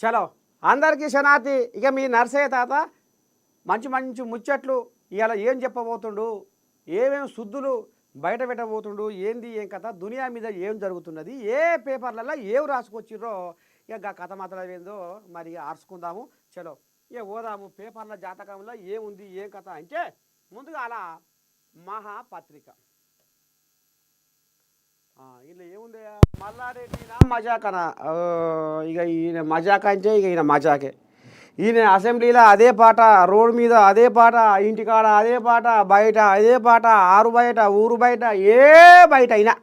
చలో అందరికీ శనార్థి. ఇక మీ నర్సయ్య తాత మంచి మంచి ముచ్చట్లు ఇవాళ ఏం చెప్పబోతుండు, ఏమేమి శుద్ధులు బయట పెట్టబోతుండు, ఏంది ఏం కథ, దునియా మీద ఏం జరుగుతున్నది, ఏ పేపర్లలో ఏం రాసుకొచ్చిర్రో ఇక కథ మాత్రం ఏందో మరి ఆర్చుకుందాము. చలో ఇక పోదాము. పేపర్ల జాతకంలో ఏముంది ఏం కథ అంటే ముందుగా అలా మహాపత్రిక ఇలా ఏముంది మల్లారెడ్డినా మజాకనా. ఇక ఈయన మజాక అంటే ఇక ఈయన మజాకే. ఈయన అసెంబ్లీలో అదే పాట, రోడ్డు మీద అదే పాట, ఇంటికాడ అదే పాట, బయట అదే పాట, ఆరు బయట ఊరు బయట ఏ బయట అయినా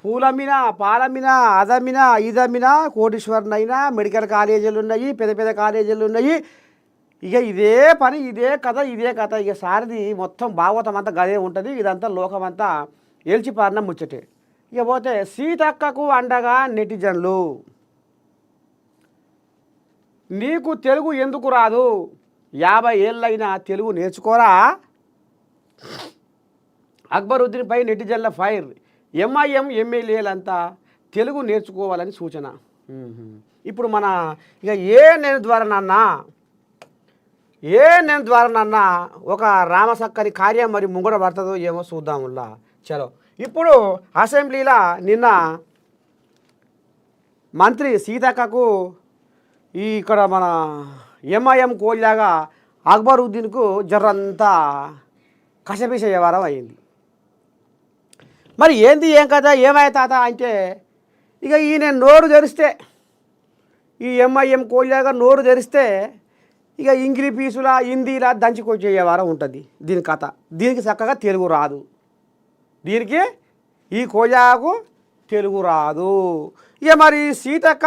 పూలమ్మినా పాలమ్మినా అదమ్మినా ఇదమ్మినా కోటీశ్వరునైనా మెడికల్ కాలేజీలు ఉన్నాయి, పెద్ద పెద్ద కాలేజీలు ఉన్నాయి. ఇక ఇదే పని ఇదే కథ. ఇక సారిది మొత్తం భాగవతం అంతా గదే ఉంటుంది. ఇదంతా లోకమంతా ఏల్చిపారిన ముచ్చటే. ఇక పోతే సీతక్కకు అండగా నెటిజన్లు. నీకు తెలుగు ఎందుకు రాదు, 50 ఏళ్ళైనా తెలుగు నేర్చుకోరా. అక్బరుద్దీన్పై నెటిజన్ల ఫైర్. ఎంఐఎం ఎమ్మెల్యేలంతా తెలుగు నేర్చుకోవాలని సూచన. ఇప్పుడు మన ఇక ఏ నేను ద్వారానన్నా ఒక రామసక్కని కార్యం మరి ముంగడ పడుతుందో ఏమో చూద్దాముల్లా. చలో ఇప్పుడు అసెంబ్లీలో నిన్న మంత్రి సీతక్కకు ఇక్కడ మన ఎంఐఎం కోల్లాగా అక్బరుద్దీన్కు జర్రంతా కసపిస వ్యవహారం అయింది. మరి ఏంది ఏం కదా ఏమయ్య తాత అంటే ఇక ఈయన నోరు తెరిస్తే, ఈ ఎంఐఎం కోల్లాగా నోరు తెరిస్తే ఇక ఇంగ్లీష్ పీసులా హిందీలా దంచుకొచ్చే వ్యవహారం ఉంటుంది దీని కథ. దీనికి చక్కగా తెలుగు రాదు, దీనికి ఈ కోజాకు తెలుగు రాదు. ఇక మరి సీతక్క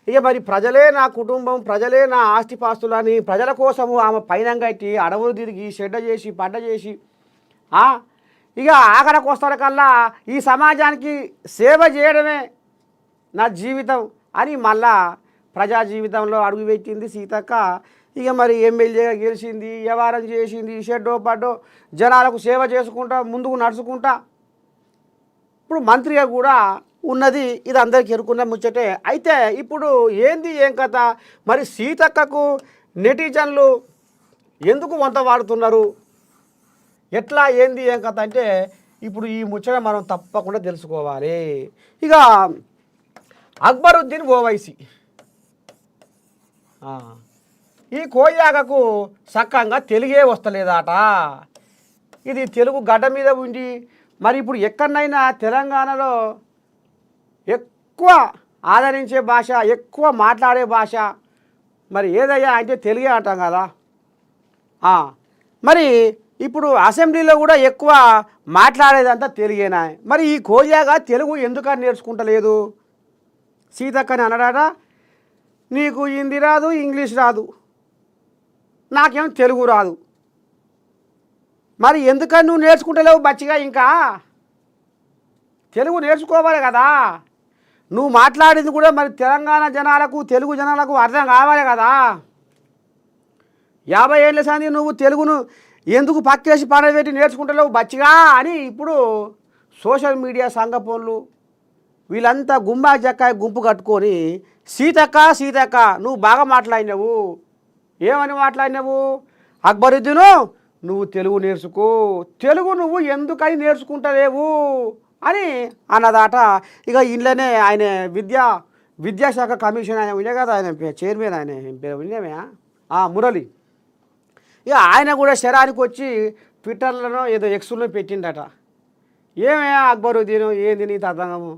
ఇక మరి ప్రజలే నా కుటుంబం, ప్రజలే నా ఆస్తిపాస్తులని ప్రజల కోసము ఆమె పైన కట్టి అడవులు తిరిగి చెడ్డ చేసి పడ్డ చేసి ఇక ఆఖరికి వస్తాడు కల్లా ఈ సమాజానికి సేవ చేయడమే నా జీవితం అని మళ్ళా ప్రజా జీవితంలో అడుగుపెట్టింది సీతక్క. ఇక మరి ఎమ్మెల్యేగా గెలిచింది, వ్యవహారం చేసింది, షెడ్డో పడ్డో జనాలకు సేవ చేసుకుంటా ముందుకు నడుచుకుంటా ఇప్పుడు మంత్రిగా కూడా ఉన్నది. ఇది అందరికీ ఎరుకున్న ముచ్చటే. అయితే ఇప్పుడు ఏంది ఏం కథ, మరి సీతక్కకు నెటిజన్లు ఎందుకు వంత వాడుతున్నారు, ఎట్లా ఏంది ఏం కథ అంటే ఇప్పుడు ఈ ముచ్చట మనం తప్పకుండా తెలుసుకోవాలి. ఇక అక్బరుద్దీన్ ఓవైసీ ఈ కోయాగకు సక్కంగా తెలుగే వస్తలేదట. ఇది తెలుగు గడ్డ మీద ఉండి మరి ఇప్పుడు ఎక్కడనైనా తెలంగాణలో ఎక్కువ ఆదరించే భాష, ఎక్కువ మాట్లాడే భాష మరి ఏదయ్యా అంటే తెలుగే అంటాం కదా. మరి ఇప్పుడు అసెంబ్లీలో కూడా ఎక్కువ మాట్లాడేదంతా తెలుగేనా. మరి ఈ కోయాగా తెలుగు ఎందుకని నేర్చుకుంటలేదు సీతక్కని అన్నాడట. నీకు హిందీ రాదు, ఇంగ్లీష్ రాదు, నాకేం తెలుగు రాదు, మరి ఎందుకని నువ్వు నేర్చుకుంటలేవు బచ్చిగా. ఇంకా తెలుగు నేర్చుకోవాలి కదా. నువ్వు మాట్లాడింది కూడా మరి తెలంగాణ జనాలకు, తెలుగు జనాలకు అర్థం కావాలి కదా. 50 ఏళ్ళ సంది నువ్వు తెలుగును ఎందుకు పక్కేసి పడబెట్టి నేర్చుకుంటలేవు బచ్చిగా అని ఇప్పుడు సోషల్ మీడియా సంఘపోన్లు వీళ్ళంతా గుమ్మా జక్కాయ గుంపు కట్టుకొని సీతక్క నువ్వు బాగా మాట్లాడినావు, ఏమని మాట్లాడినావు, అక్బరుద్దీను నువ్వు తెలుగు నేర్చుకో, తెలుగు నువ్వు ఎందుకని నేర్చుకుంటలేవు అని అన్నదాట. ఇక ఇంట్లోనే ఆయన విద్యాశాఖ కమిషన్ ఆయన ఉండే కదా, ఆయన చైర్మన్, ఆయన వినేమే మురళి. ఇక ఆయన కూడా శరానికి వచ్చి ట్విట్టర్లో ఏదో ఎక్స్లో పెట్టిండట. ఏమే అక్బరుద్దీను ఏంది నీ తతంగము,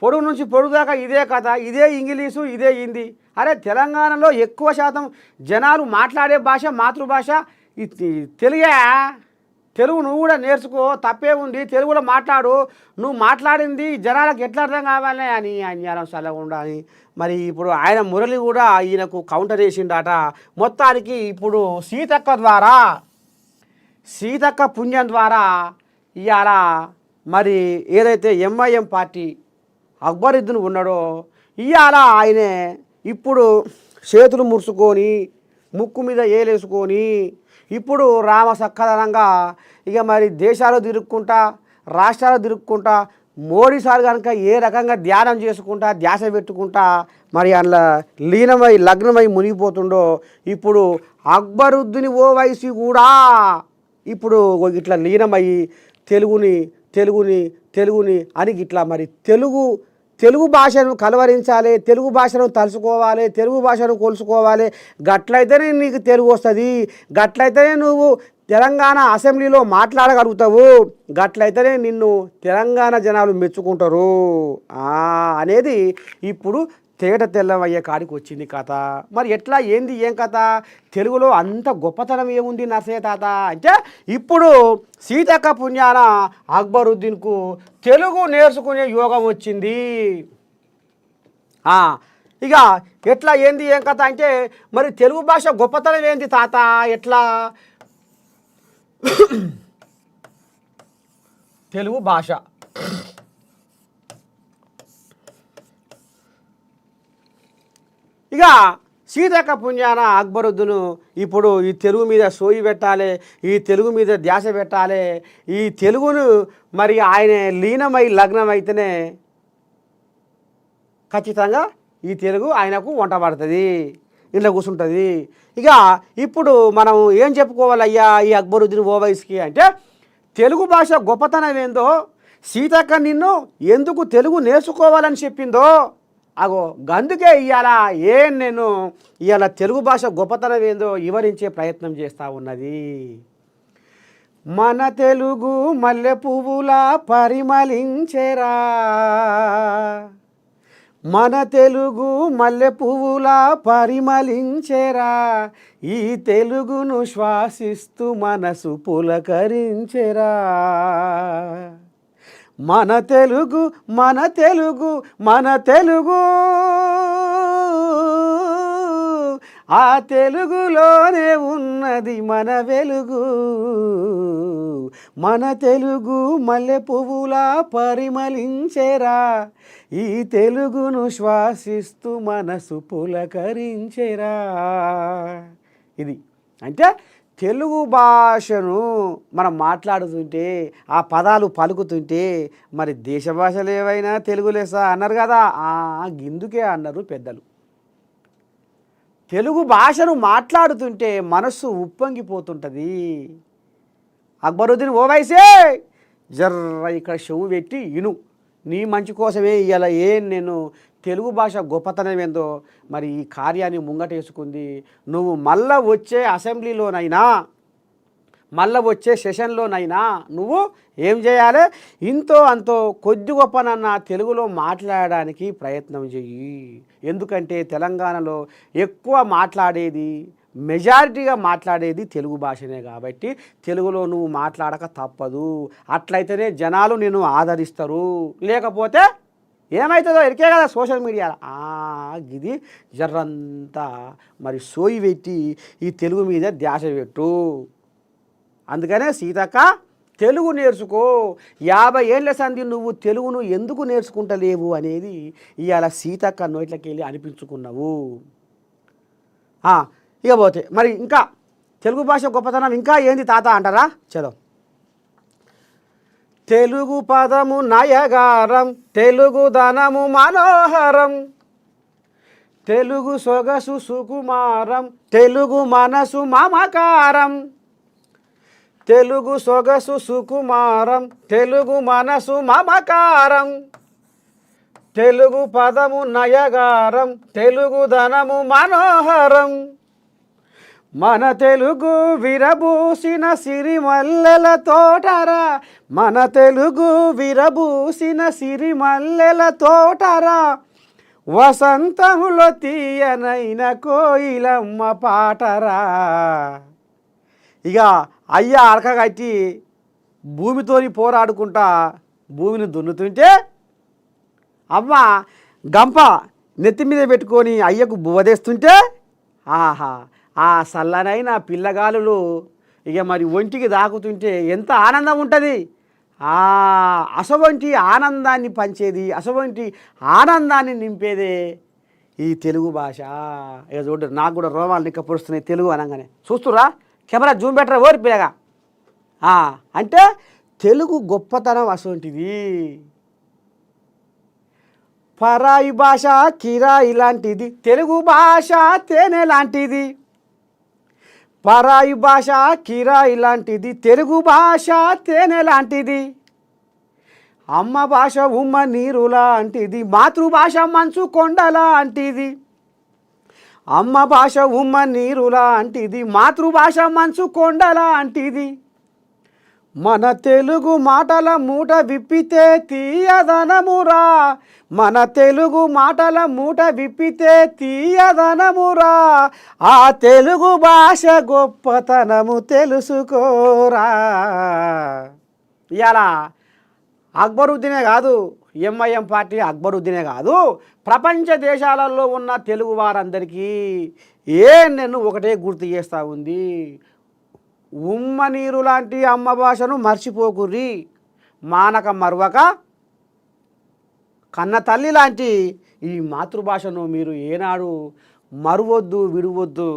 పొడుగు నుంచి పొడుగు దాకా ఇదే కథ, ఇదే ఇంగ్లీషు, ఇదే హిందీ. అరే తెలంగాణలో ఎక్కువ శాతం జనాలు మాట్లాడే భాష మాతృభాష తెలుగే. తెలుగు నువ్వు కూడా నేర్చుకో, తప్పే ఉంది, తెలుగులో మాట్లాడు, నువ్వు మాట్లాడింది జనాలకు ఎట్లా అర్థం కావాలి అని ఆయన సలహా అని. మరి ఇప్పుడు ఆయన మురళి కూడా ఈయనకు కౌంటర్ వేసిండట. మొత్తానికి ఇప్పుడు సీతక్క పుణ్యం ద్వారా ఇవాళ మరి ఏదైతే ఎంఐఎం పార్టీ అక్బరుద్దీన్ ఉన్నాడో ఇవాళ ఆయనే ఇప్పుడు చేతులు ముడుచుకొని ముక్కు మీద ఏలేసుకొని ఇప్పుడు రామ సక్కదనంగా ఇక మరి దేశాలు తిరుక్కుంటా రాష్ట్రాలు తిరుక్కుంటా మోడీ సార్ కనుక ఏ రకంగా ధ్యానం చేసుకుంటా ధ్యాస పెట్టుకుంటా మరి అందులో లీనమై లగ్నమై మునిగిపోతుండో ఇప్పుడు అక్బరుద్దీన్ ఓవైసీ కూడా ఇప్పుడు ఇట్లా లీనమయ్యి తెలుగుని తెలుగుని తెలుగుని అని ఇట్లా మరి తెలుగు భాషను కలవరించాలి, తెలుగు భాషను తలుచుకోవాలి, తెలుగు భాషను కొలుసుకోవాలి. గట్లయితేనే నీకు తెలుగు వస్తుంది, గట్లయితేనే నువ్వు తెలంగాణ అసెంబ్లీలో మాట్లాడగలుగుతావు, గట్లయితేనే నిన్ను తెలంగాణ జనాలు మెచ్చుకుంటారు అనేది ఇప్పుడు తేట తెల్లవయ్యే కాడికి వచ్చింది కథ. మరి ఎట్లా ఏంది ఏం కథ? తెలుగులో అంత గొప్పతనం ఏముంది నర్సయ్య తాత అంటే ఇప్పుడు సీతక్క పుణ్యాన అక్బరుద్దీన్కు తెలుగు నేర్చుకునే యోగం వచ్చింది. ఇక ఎట్లా ఏంది ఏం కథ అంటే మరి తెలుగు భాష గొప్పతనం ఏంది తాత ఎట్లా? తెలుగు భాష ఇక సీతక్క పుణ్యాన అక్బరుద్దీను ఇప్పుడు ఈ తెలుగు మీద సోయి పెట్టాలి, ఈ తెలుగు మీద ధ్యాస పెట్టాలి, ఈ తెలుగును మరి ఆయన లీనమై లగ్నమైతేనే ఖచ్చితంగా ఈ తెలుగు ఆయనకు వంట పడుతుంది, ఇంట్లో కూర్చుంటుంది. ఇక ఇప్పుడు మనం ఏం చెప్పుకోవాలయ్యా ఈ అక్బరుద్దీన్ ఓవైసీకి అంటే తెలుగు భాష గొప్పతనం ఏందో, సీతక్క నిన్ను ఎందుకు తెలుగు నేర్చుకోవాలని చెప్పిందో అగో గందుకే నేను ఇవాళ తెలుగు భాష గొప్పతనం ఏందో వివరించే ప్రయత్నం చేస్తూ ఉన్నది. మన తెలుగు మల్లె పువ్వులా పరిమళించెరా, మన తెలుగు మల్లె పువ్వులా పరిమళించెరా, ఈ తెలుగును శ్వాసిస్తూ మనసు పులకరించెరా. మన తెలుగు మన తెలుగు మన తెలుగు, ఆ తెలుగులోనే ఉన్నది మన వెలుగు. మన తెలుగు మల్లె పువ్వులా పరిమళించెరా, ఈ తెలుగును శ్వాసిస్తూ మనసు పులకరించెరా. ఇది అంటే తెలుగు భాషను మనం మాట్లాడుతుంటే ఆ పదాలు పలుకుతుంటే మరి దేశ భాషలు ఏవైనా తెలుగు లెస్స అన్నారు కదా, గిందుకే అన్నారు పెద్దలు. తెలుగు భాషను మాట్లాడుతుంటే మనస్సు ఉప్పొంగిపోతుంటుంది. అక్బరుద్దీన్ ఓవైసీ జర్ర ఇక్కడ చెవు పెట్టి ఇను, నీ మంచి కోసమే ఇలా నేను తెలుగు భాష గొప్పతనం ఏందో మరి ఈ కార్యాన్ని ముంగటేసుకుంది. నువ్వు మళ్ళా వచ్చే అసెంబ్లీలోనైనా మళ్ళీ వచ్చే సెషన్లోనైనా నువ్వు ఏం చేయాలి, ఇంతో అంతో కొద్ది గొప్పనన్నా తెలుగులో మాట్లాడడానికి ప్రయత్నం చెయ్యి. ఎందుకంటే తెలంగాణలో ఎక్కువ మాట్లాడేది మెజారిటీగా మాట్లాడేది తెలుగు భాషనే కాబట్టి తెలుగులో నువ్వు మాట్లాడక తప్పదు. అట్లయితేనే జనాలు నిన్ను ఆదరిస్తారు, లేకపోతే ఏమవుతుందో ఎరికే కదా సోషల్ మీడియాలో. ఇది జర్రంతా మరి సోయి పెట్టి ఈ తెలుగు మీద ధ్యాస పెట్టు. అందుకనే సీతక్క తెలుగు నేర్చుకో, 50 ఏళ్ళ సంధి నువ్వు తెలుగును ఎందుకు నేర్చుకుంటలేవు అనేది ఇవాళ సీతక్క నోట్లకి వెళ్ళి అనిపించుకున్నావు. ఇకపోతే మరి ఇంకా తెలుగు భాష గొప్పతనం ఇంకా ఏంది తాత అంటారా? చలో. తెలుగు పదము నయగారం, తెలుగు ధనము మనోహరం, తెలుగు సొగసు సుకుమారం, తెలుగు మనసు మమకారం, తెలుగు సొగసు సుకుమారం, తెలుగు మనసు మమకారం, తెలుగు పదము నయగారం, తెలుగు ధనము మనోహరం, మన తెలుగు విరబూసిన సిరిమల్లెల తోటరా, మన తెలుగు విరబూసిన సిరిమల్లెల తోటరా, వసంతములో తీయనైన కోయిలమ్మ పాటరా. ఇక అయ్యా అరక కట్టి భూమితోని పోరాడుకుంటా భూమిని దున్నుతుంటే అమ్మ గంప నెత్తి మీద పెట్టుకొని అయ్యకు బువ్వదేస్తుంటే ఆ చల్లనైన పిల్లగాలులు ఇక మరి ఒంటికి దాకుతుంటే ఎంత ఆనందం ఉంటుంది. అసవంటి ఆనందాన్ని పంచేది, అసవంటి ఆనందాన్ని నింపేదే ఈ తెలుగు భాష. ఇక చూడండి, నాకు కూడా రోమాలు నిక్కపరుస్తున్నాయి తెలుగు అనగానే. చూస్తురా, కెమెరా జూమ్ బెటరా ఓరి పిల్లగా. అంటే తెలుగు గొప్పతనం అసవంటిది. పరాయి భాష కిరాయి లాంటిది, తెలుగు భాష తేనె లాంటిది. పరాయి భాష కిరాయి లాంటిది, తెలుగు భాష తేనె లాంటిది. అమ్మ భాష ఉమ్మ నీరు లాంటిది, మాతృభాష మంచు కొండ లాంటిది. అమ్మ భాష ఉమ్మ నీరు లాంటిది, మాతృభాష మంచు కొండ లాంటిది. మన తెలుగు మాటల మూట విప్పితే తీయదనమురా, మన తెలుగు మాటల మూట విప్పితే తీయదనమురా. ఆ తెలుగు భాష గొప్పతనము తెలుసుకోరా. ఇవాళ అక్బరుద్దీనే కాదు, ఎంఐఎం పార్టీ అక్బరుద్దీనే కాదు, ప్రపంచ దేశాలలో ఉన్న తెలుగు వారందరికీ నేను ఒకటే గుర్తు చేస్తూ ఉంది, ఉమ్మ నీరు లాంటి అమ్మ భాషను మర్చిపోకుర్రి, మానక మరవక కన్న తల్లి లాంటి ఈ మాతృభాషను మీరు ఏనాడు మరువద్దు, విడువద్దు.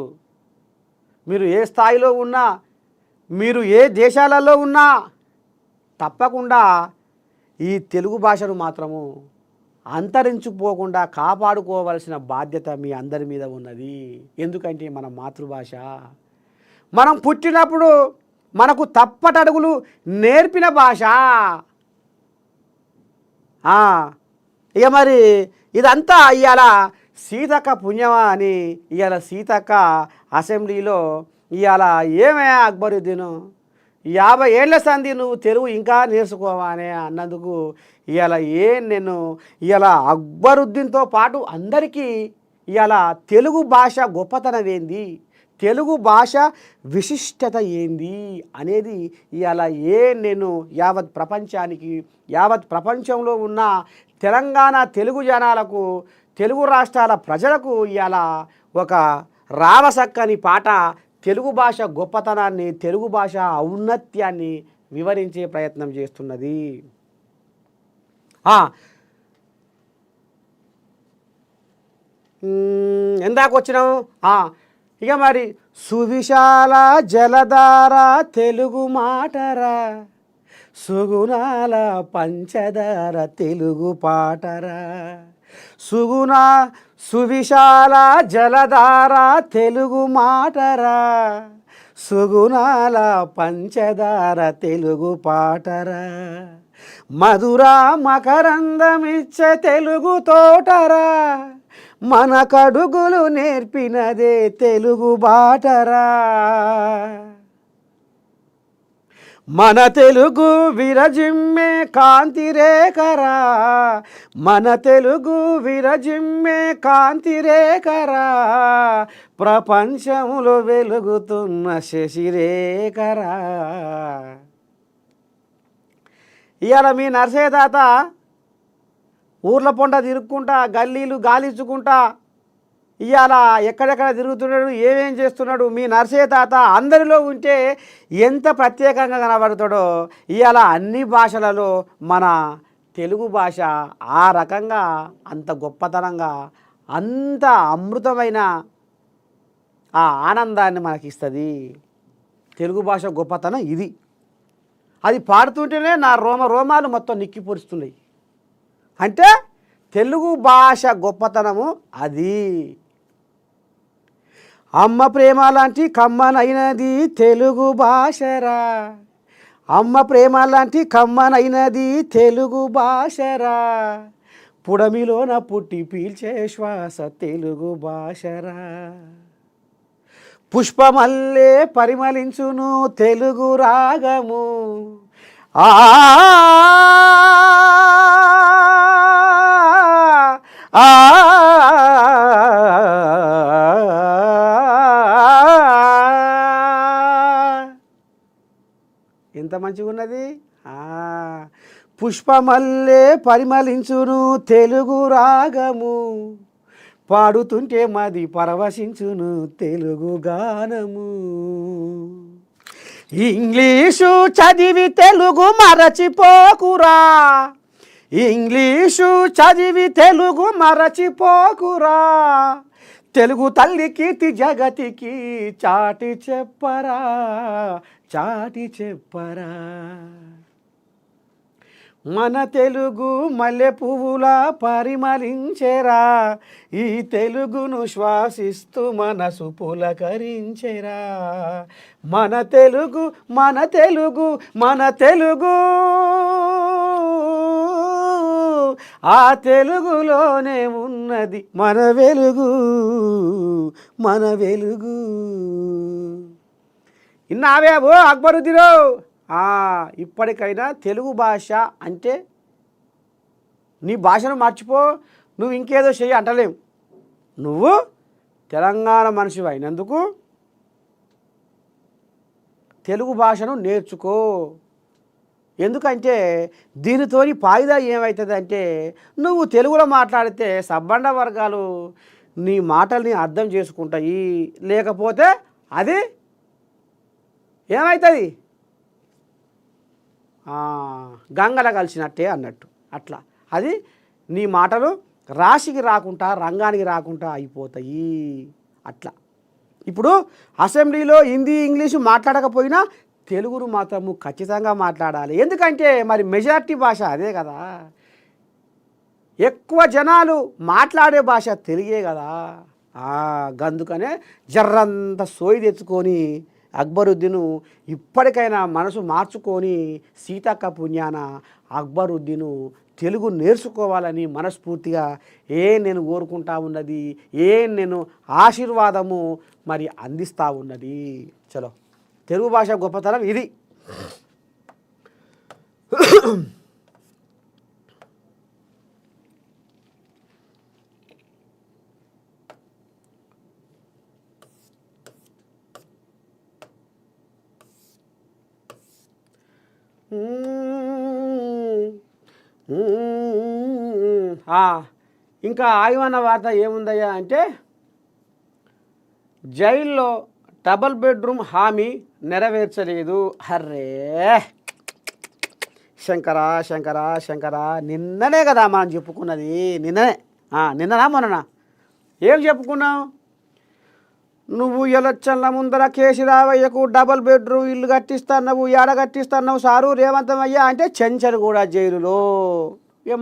మీరు ఏ స్థాయిలో ఉన్నా, మీరు ఏ దేశాలలో ఉన్నా తప్పకుండా ఈ తెలుగు భాషను మాత్రము అంతరించుకుపోకుండా కాపాడుకోవాల్సిన బాధ్యత మీ అందరి మీద ఉన్నది. ఎందుకంటే మన మాతృభాష, మనం పుట్టినప్పుడు మనకు తప్పటడుగులు నేర్పిన భాష. ఇక మరి ఇదంతా ఇవాళ సీతక్క పుణ్యమా అని ఇవాళ సీతక్క అసెంబ్లీలో ఇవాళ ఏమే అక్బరుద్దీను 50 ఏళ్ల సంధి నువ్వు తెలుగు ఇంకా నేర్చుకోవా అని అన్నందుకు ఇవాళ నేను ఇవాళ అక్బరుద్దీన్తో పాటు అందరికీ ఇవాళ తెలుగు భాష గొప్పతనం ఏంది, తెలుగు భాష విశిష్టత ఏంది అనేది ఇవాళ నేను యావత్ ప్రపంచానికి, యావత్ ప్రపంచంలో ఉన్న తెలంగాణ తెలుగు జనాలకు, తెలుగు రాష్ట్రాల ప్రజలకు ఇవాళ ఒక రామసక్కని పాట తెలుగు భాష గొప్పతనాన్ని, తెలుగు భాష ఔన్నత్యాన్ని వివరించే ప్రయత్నం చేస్తున్నది. ఎందాక వచ్చినాం. ఇక మరి సువిశాల జలధార తెలుగు మాటరా, సుగుణాల పంచదార తెలుగు పాటరా. సువిశాల జలధార తెలుగు మాటరా, సుగుణాల పంచదార తెలుగు పాటరా. మధుర మకరందమిచ్చే తెలుగు తోటరా, మన కడుగులు నేర్పినదే తెలుగు బాటరా. మన తెలుగు విరజిమ్మే కాంతి రేఖరా, మన తెలుగు విరజిమ్మే కాంతి రేఖరా. ప్రపంచంలో వెలుగుతున్న శశిరేఖరా. ఇవాళ మీ నర్సయ్య తాత ఊర్ల పొంట తిరుక్కుంటా, గల్లీలు గాలించుకుంటా ఇవాళ ఎక్కడెక్కడ తిరుగుతున్నాడు, ఏమేం చేస్తున్నాడు, మీ నర్సయ్య తాత అందరిలో ఉంటే ఎంత ప్రత్యేకంగా కనబడతాడో ఇవాళ అన్ని భాషలలో మన తెలుగు భాష ఆ రకంగా అంత గొప్పతనంగా, అంత అమృతమైన ఆ ఆనందాన్ని మనకిస్తుంది. తెలుగు భాష గొప్పతనం ఇది. అది పాడుతుంటేనే నా రోమాలు మొత్తం నిక్కిపొరుస్తున్నాయి. అంటే తెలుగు భాష గొప్పతనము అది. అమ్మ ప్రేమ లాంటి కమ్మనైనది తెలుగు భాషరా, అమ్మ ప్రేమ లాంటి కమ్మనైనది తెలుగు భాషరా. పుడమిలోన పుట్టి పీల్చే శ్వాస తెలుగు భాషరా. పుష్పమల్లే పరిమళించును తెలుగు రాగము. ఎంత మంచిగా ఉన్నది. పుష్పమల్లే పరిమళించును తెలుగు రాగము, పాడుతుంటే మది పరవశించును తెలుగు గానము. ఇంగ్లీషు చదివి తెలుగు మరచిపోకురా, ఇంగ్లీషు చదివి తెలుగు మరచిపోకురా. తెలుగు తల్లి కీర్తి జగతికి చాటి చెప్పరా, చాటి చెప్పరా. మన తెలుగు మల్లె పువ్వులా పరిమళించెరా, ఈ తెలుగును శ్వాసిస్తూ మనసు పులకరించెరా. మన తెలుగు మన తెలుగు మన తెలుగు, ఆ తెలుగులోనే ఉన్నది మన వెలుగు, మన వెలుగు. ఇన్నావేవో అక్బరుద్దీను. ఇప్పటికైనా తెలుగు భాష అంటే నీ భాషను మర్చిపో, నువ్వు ఇంకేదో చెయ్యి అంటలేం. నువ్వు తెలంగాణ మనిషివి అయినందుకు తెలుగు భాషను నేర్చుకో. ఎందుకంటే దీనితోని ఫాయిదా ఏమవుతుంది అంటే, నువ్వు తెలుగులో మాట్లాడితే సబ్బండ వర్గాలు నీ మాటల్ని అర్థం చేసుకుంటాయి. లేకపోతే అది ఏమవుతుంది, గంగల కలిసినట్టే అన్నట్టు. అట్లా అది నీ మాటలు రాశికి రాకుండా రంగానికి రాకుండా అయిపోతాయి. అట్లా ఇప్పుడు అసెంబ్లీలో హిందీ ఇంగ్లీషు మాట్లాడకపోయినా తెలుగును మాత్రము ఖచ్చితంగా మాట్లాడాలి. ఎందుకంటే మరి మెజారిటీ భాష అదే కదా, ఎక్కువ జనాలు మాట్లాడే భాష తెలుగే కదా. గందుకనే జర్రంత సోయి తెచ్చుకొని అక్బరుద్దీను ఇప్పటికైనా మనసు మార్చుకొని సీతక్క పుణ్యాన అక్బరుద్దీను తెలుగు నేర్చుకోవాలని మనస్ఫూర్తిగా నేను కోరుకుంటా ఉన్నది, నేను ఆశీర్వాదము మరి అందిస్తూ ఉన్నది. చలో, తెలుగు భాష గొప్పతనం ఇది. ఇంకా ఆగివన్న వార్త ఏముందయ్యా అంటే, జైల్లో డబల్ బెడ్రూమ్ హామీ నెరవేర్చలేదు. అర్రే శంకరా శంకరా శంకరా, నిన్ననే కదా మనం చెప్పుకున్నది. నిన్ననా మొన్ననా ఏం చెప్పుకున్నాం? నువ్వు ఎలక్షన్ల ముందర కేసీరావయ్యకు డబల్ బెడ్రూమ్ ఇల్లు కట్టిస్తున్నావు, ఏడ కట్టిస్తున్నావు సారు రేవంతమయ్య అంటే చెంచలు కూడా జైలులో.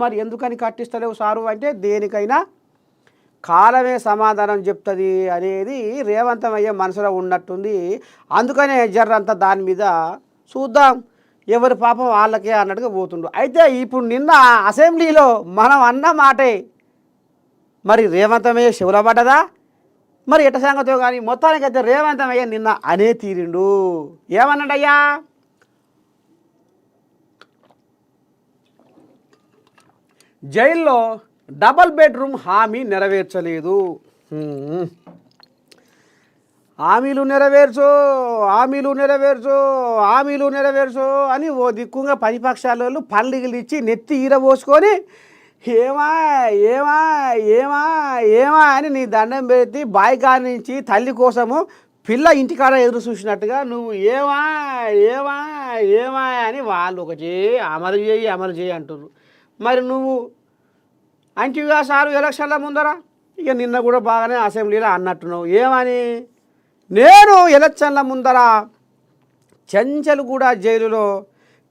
మరి ఎందుకని కట్టిస్తలేవు సారు అంటే, దేనికైనా కాలమే సమాధానం చెప్తుంది అనేది రేవంతమయ్య మనసులో ఉన్నట్టుంది. అందుకనే జర్రంతా దాని మీద చూద్దాం, ఎవరి పాపం వాళ్ళకే అన్నట్టుగా పోతుండు. అయితే ఇప్పుడు నిన్న అసెంబ్లీలో మనం అన్న మాటే మరి రేవంతమయ్య శివుల పడ్డదా, మరి ఎట్ట సంగతో కానీ మొత్తానికైతే రేవంతమయ్య నిన్న అనే తీరిండు. ఏమన్నాడయ్యా? జైల్లో డబల్ బెడ్రూమ్ హామీ నెరవేర్చలేదు. హామీలు నెరవేర్చు హామీలు నెరవేర్చు హామీలు నెరవేర్చు అని ఓ దిక్కుగా ప్రతిపక్షాలు పల్లిగిలు ఇచ్చి నెత్తి ఈరబోసుకొని ఏమా ఏమా ఏమా ఏమా అని నీ దండం పెట్టి బాయికారి నుంచి తల్లి కోసము పిల్ల ఇంటికాడ ఎదురు చూసినట్టుగా నువ్వు ఏమా ఏమా ఏమా అని వాళ్ళు ఒకటి అమలు చేయి అంటున్నారు. మరి నువ్వు అంటివిగా సారు ఎలక్షన్ల ముందర, ఇక నిన్న కూడా బాగానే అసెంబ్లీలో అన్నట్టున్నావు. ఏమని? నేను ఎలక్షన్ల ముందర చెంచల్గూడ జైలులో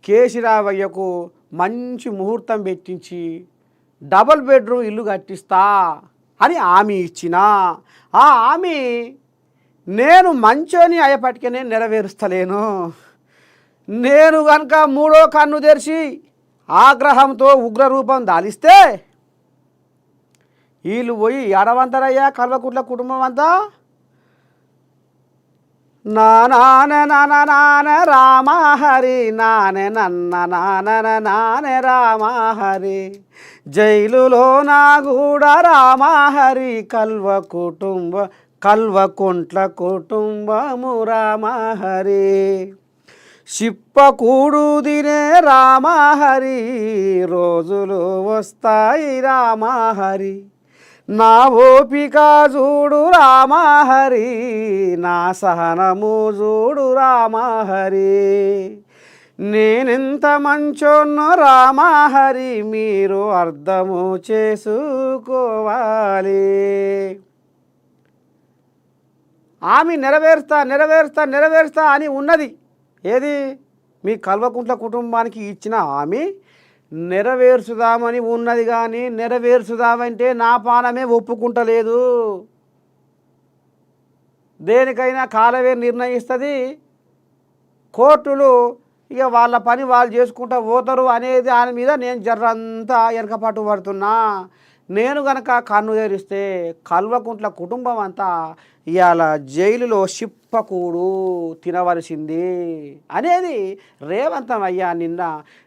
కేసీరావయ్యకు మంచి ముహూర్తం పెట్టించి డబల్ బెడ్రూమ్ ఇల్లు కట్టిస్తా అని హామీ ఇచ్చిన. ఆ హామీ నేను మంచోని అయ్యేపటికనే నెరవేరుస్తలేను. నేను కనుక మూడో కన్ను తెరిచి ఆగ్రహంతో ఉగ్రరూపం దాలిస్తే వీళ్ళు పోయి ఎడవంతరయ్యా కల్వకుట్ల కుటుంబం అంతా నాన రామహరి నానే నన్న నానే రామహరి, జైలులో నా కూడా రామహరి కల్వకుంట్ల కుటుంబము రామహరి, చిప్పకూడు దినే రామహరి, రోజులు వస్తాయి రామహరి, నా ఓపిక చూడు రామహరి, నా సహనము చూడు రామహరి, నేనెంత మంచోన్నో రామహరి మీరు అర్థము చేసుకోవాలి. ఆమె నెరవేరుస్తా అని ఉన్నది. ఏది? మీ కల్వకుంట్ల కుటుంబానికి ఇచ్చిన హామీ నెరవేర్చుదామని ఉన్నది కానీ నెరవేర్చుదామంటే నా పానమే ఒప్పుకుంటలేదు. దేనికైనా కాలమే నిర్ణయిస్తుంది. కోర్టులు ఇక వాళ్ళ పని వాళ్ళు చేసుకుంటూ పోతారు అనేది దాని మీద నేను జర్రంతా వెనకపాటు పడుతున్నా. నేను గనక కన్ను తెరిస్తే కల్వకుంట్ల కుటుంబం అంతా ఇవాళ జైలులో చిప్పకూడు తినవలసింది అనేది రేవంతమయ్య నిన్న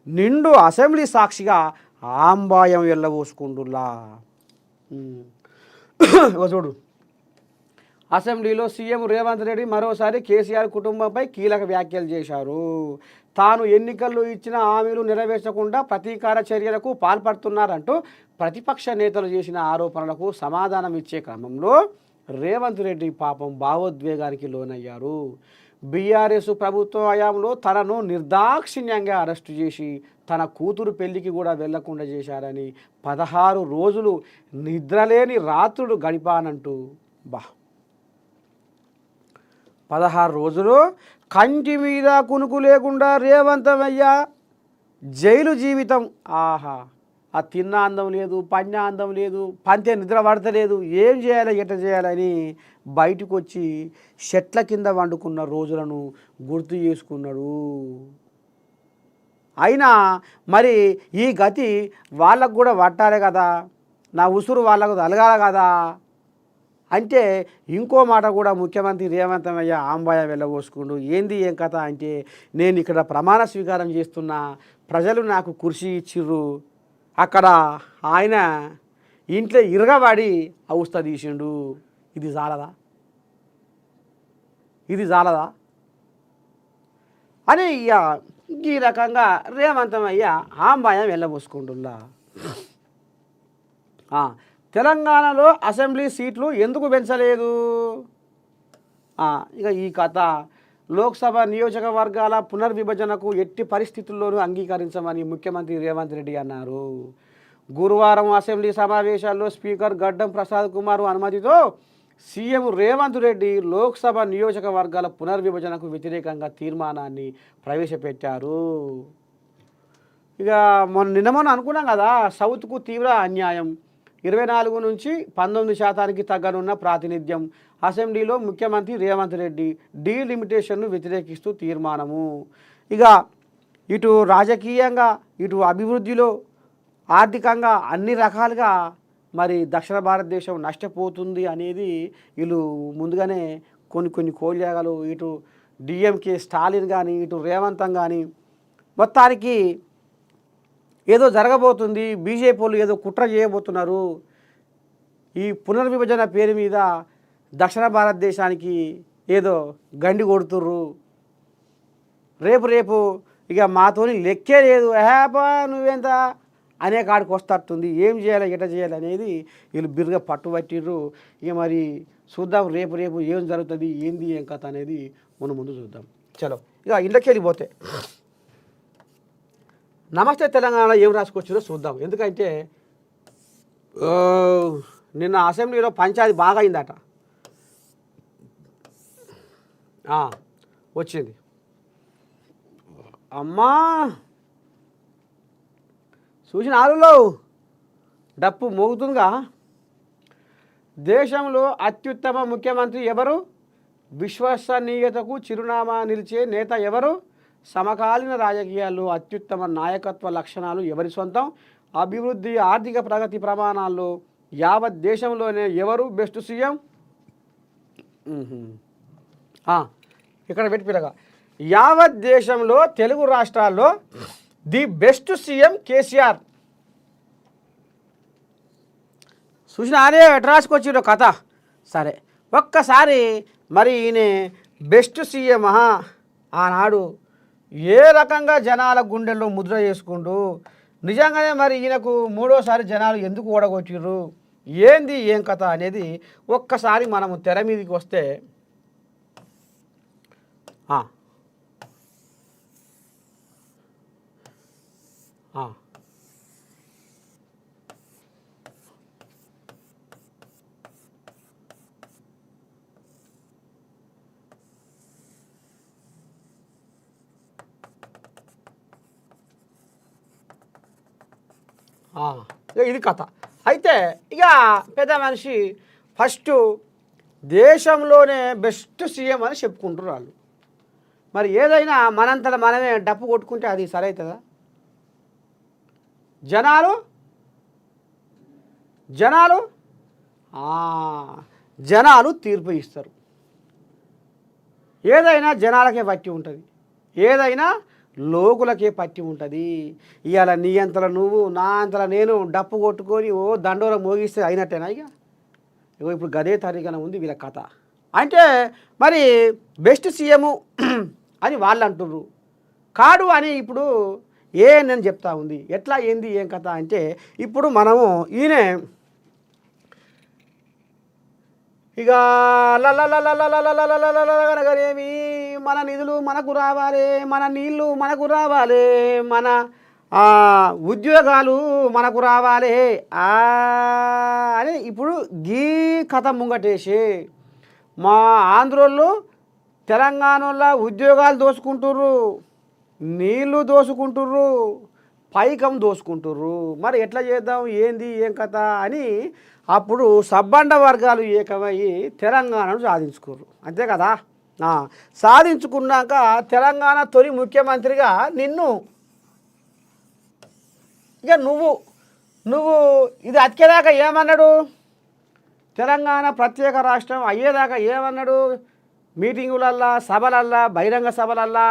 నిండు అసెంబ్లీ సాక్షిగా ఆంబాయం వెళ్ళబోసుకుంటులా. చూడు, అసెంబ్లీలో సీఎం రేవంత్ రెడ్డి మరోసారి కేసీఆర్ కుటుంబంపై కీలక వ్యాఖ్యలు చేశారు. తాను ఎన్నికల్లో ఇచ్చిన హామీలు నెరవేర్చకుండా ప్రతీకార చర్యలకు పాల్పడుతున్నారంటూ ప్రతిపక్ష నేతలు చేసిన ఆరోపణలకు సమాధానం ఇచ్చే క్రమంలో రేవంత్ రెడ్డి పాపం భావోద్వేగానికి లోనయ్యారు. బీఆర్ఎస్ ప్రభుత్వ హయాంలో తనను నిర్దాక్షిణ్యంగా అరెస్టు చేసి తన కూతురు పెళ్లికి కూడా వెళ్లకుండా చేశారని 16 రోజులు నిద్రలేని రాత్రులు గడిపానంటూ 16 రోజులు కంటి మీద కునుకు లేకుండా రేవంతమయ్య జైలు జీవితం. ఆహా, ఆ తిన్న అందం లేదు, పన్న అందం లేదు, పంతే నిద్ర పడతలేదు, ఏం చేయాలి ఎట్ట చేయాలని బయటకు వచ్చి చెట్ల కింద వండుకున్న రోజులను గుర్తు చేసుకున్నాడు. అయినా మరి ఈ గతి వాళ్ళకు కూడా పట్టాలి కదా, నా ఉసురు వాళ్ళకు తలగాలి కదా అంటే ఇంకో మాట కూడా ముఖ్యమంత్రి రేవంతమయ్య ఆంబాయ వెళ్ళబోసుకుండు. ఏంది ఏం కథ అంటే, నేను ఇక్కడ ప్రమాణ స్వీకారం చేస్తున్నా, ప్రజలు నాకు కుర్చీ ఇచ్చిర్రు, అక్కడ ఆయన ఇంట్లో ఇరగబడి అవస్థ తీసిండు. ఇది చాలదా అని ఇక ఈ రకంగా రేవంతమయ్య ఆంబాయం వెళ్ళబోసుకుంటున్నా. తెలంగాణలో అసెంబ్లీ సీట్లు ఎందుకు పెంచలేదు? ఇక ఈ కథ లోక్సభ నియోజకవర్గాల పునర్విభజనకు ఎట్టి పరిస్థితుల్లోనూ అంగీకరించమని ముఖ్యమంత్రి రేవంత్ రెడ్డి అన్నారు. గురువారం అసెంబ్లీ సమావేశాల్లో స్పీకర్ గడ్డం ప్రసాద్ కుమార్ అనుమతితో సీఎం రేవంత్ రెడ్డి లోక్సభ నియోజకవర్గాల పునర్విభజనకు వ్యతిరేకంగా తీర్మానాన్ని ప్రవేశపెట్టారు. ఇక నిన్న అనుకున్నాం కదా, సౌత్కు తీవ్ర అన్యాయం, 24 నుంచి 19% తగ్గనున్న ప్రాతినిధ్యం, అసెంబ్లీలో ముఖ్యమంత్రి రేవంత్ రెడ్డి డీలిమిటేషన్ను వ్యతిరేకిస్తూ తీర్మానము. ఇక ఇటు రాజకీయంగా ఇటు అభివృద్ధిలో ఆర్థికంగా అన్ని రకాలుగా మరి దక్షిణ భారతదేశం నష్టపోతుంది అనేది వీళ్ళు ముందుగానే కొన్ని కోల్యాగాలు ఇటు డిఎంకే స్టాలిన్ కానీ ఇటు రేవంతం కానీ మొత్తానికి ఏదో జరగబోతుంది, బీజేపీ వాళ్ళు ఏదో కుట్ర చేయబోతున్నారు, ఈ పునర్విభజన పేరు మీద దక్షిణ భారతదేశానికి ఏదో గండి కొడుతుర్రు, రేపు ఇక మాతోని లెక్కే లేదు, హ్యాపా నువ్వెంత అనే కాడికి వస్తుంది, ఏం చేయాలి ఎట చేయాలి అనేది వీళ్ళు బిర్రుగా పట్టుబట్టిర్రు. ఇక మరి చూద్దాం రేపు ఏం జరుగుతుంది, ఏంది ఏం కథ అనేది మనం ముందు చూద్దాం. చలో ఇక ఇంట్లోకి వెళ్ళిపోతే నమస్తే తెలంగాణ ఏం రాసుకొచ్చారో చూద్దాం. ఎందుకంటే నిన్న అసెంబ్లీలో పంచాయతీ బాగా అయిందట. వచ్చింది అమ్మా, చూసిన ఆరులో డప్పు మోగుతుందిగా. దేశంలో అత్యుత్తమ ముఖ్యమంత్రి ఎవరు? విశ్వసనీయతకు చిరునామా నిలిచే నేత ఎవరు? సమకాలీన రాజకీయాల్లో అత్యుత్తమ నాయకత్వ లక్షణాలు ఎవరి సొంతం? అభివృద్ధి ఆర్థిక ప్రగతి ప్రమాణాల్లో యావత్ దేశంలోనే ఎవరు బెస్ట్ సీఎం? ఇక్కడ పెట్టి పిల్లగా యావత్ దేశంలో తెలుగు రాష్ట్రాల్లో ది బెస్ట్ సీఎం కేసీఆర్. చూసిన అరే ఎట్రాసుకొచ్చిరో కథ. సరే ఒక్కసారి మరి ఈయన బెస్ట్ సీఎం ఆనాడు ఏ రకంగా జనాల గుండెల్లో ముద్ర చేసుకుంటూ నిజంగానే మరి ఈయనకు మూడోసారి జనాలు ఎందుకు ఓడగొట్టిర్రు, ఏంది ఏం కథ అనేది ఒక్కసారి మనము తెర మీదకి వస్తే ఇక ఇది కథ. అయితే ఇక పెద్ద మనిషి ఫస్ట్ దేశంలోనే బెస్ట్ సీఎం అని చెప్పుకుంటున్నారు వాళ్ళు. మరి ఏదైనా మనంతట మనమే డప్పు కొట్టుకుంటే అది సరైతుందా? జనాలు జనాలు జనాలు తీర్పు ఇస్తారు. ఏదైనా జనాలకే పట్టి ఉంటుంది, ఏదైనా లోకులకే పట్టి ఉంటుంది. ఇవాళ నీ అంతలో నువ్వు నా అంతలో నేను డప్పు కొట్టుకొని దండోర మోగిస్తే అయినట్టేనా? ఇగో ఇప్పుడు గదే తరీఖన ఉంది వీళ్ళ కథ. అంటే మరి బెస్ట్ సీఎము అని వాళ్ళు అంటుర్రు, కాడు అని ఇప్పుడు నేను చెప్తా ఉంది. ఎట్లా ఏంది ఏం కథ అంటే ఇప్పుడు మనము ఈయనే ఇక కనుకనేమి మన నిధులు మనకు రావాలి, మన నీళ్ళు మనకు రావాలి, మన ఉద్యోగాలు మనకు రావాలి అని ఇప్పుడు గీ కథ ముంగటేసి మా ఆంధ్రోళ్ళు తెలంగాణలో ఉద్యోగాలు దోసుకుంటుర్రు, నీళ్ళు దోసుకుంటుర్రు, పైకం దోసుకుంటుర్రు. మరి ఎట్లా చేద్దాం ఏంది ఏం కథ అని అప్పుడు సబ్బండ వర్గాలు ఏకమయ్యి తెలంగాణను సాధించుకోరు. అంతే కదా? సాధించుకున్నాక తెలంగాణ తొలి ముఖ్యమంత్రిగా నిన్ను ఇక నువ్వు ఇది అతికేదాకా ఏమన్నాడు? తెలంగాణ ప్రత్యేక రాష్ట్రం అయ్యేదాకా ఏమన్నాడు? మీటింగులల్లా సభలల్లా బహిరంగ సభలల్లా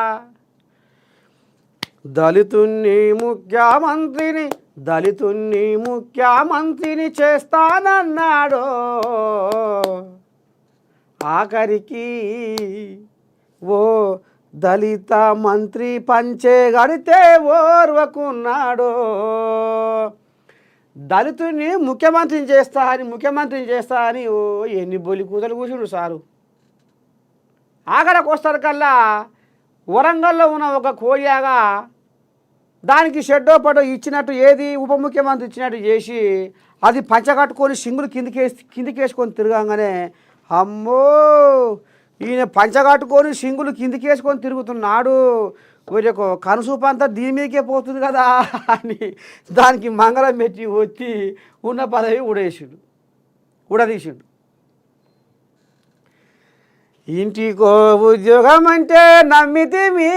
దళితుణ్ణి ముఖ్యమంత్రిని చేస్తానన్నాడు. ఆఖరికి ఓ దళిత మంత్రి పంచే గడితే ఓర్వకున్నాడు. దళితుడిని ముఖ్యమంత్రిని చేస్తా అని ఎన్ని బొలి కూతలు కూర్చుండు సారు. ఆఖరికి వస్తారు కల్లా వరంగల్లో ఉన్న ఒక కోయాగా దానికి షెడ్డో పడో ఇచ్చినట్టు ఏది ఉప ముఖ్యమంత్రి ఇచ్చినట్టు చేసి అది పంచగట్టుకొని సింగులు కిందికేసుకొని తిరగంగానే అమ్మో ఈయన పంచగట్టుకొని సింగులు కిందికేసుకొని తిరుగుతున్నాడు, వీరి కనుసూపు అంతా దీని మీదకే పోతుంది కదా అని దానికి మంగళం పెట్టి వచ్చి ఉన్న పదవి ఉడదీసిండు. ఇంటికో ఉద్యోగం అంటే నమ్మితిమి,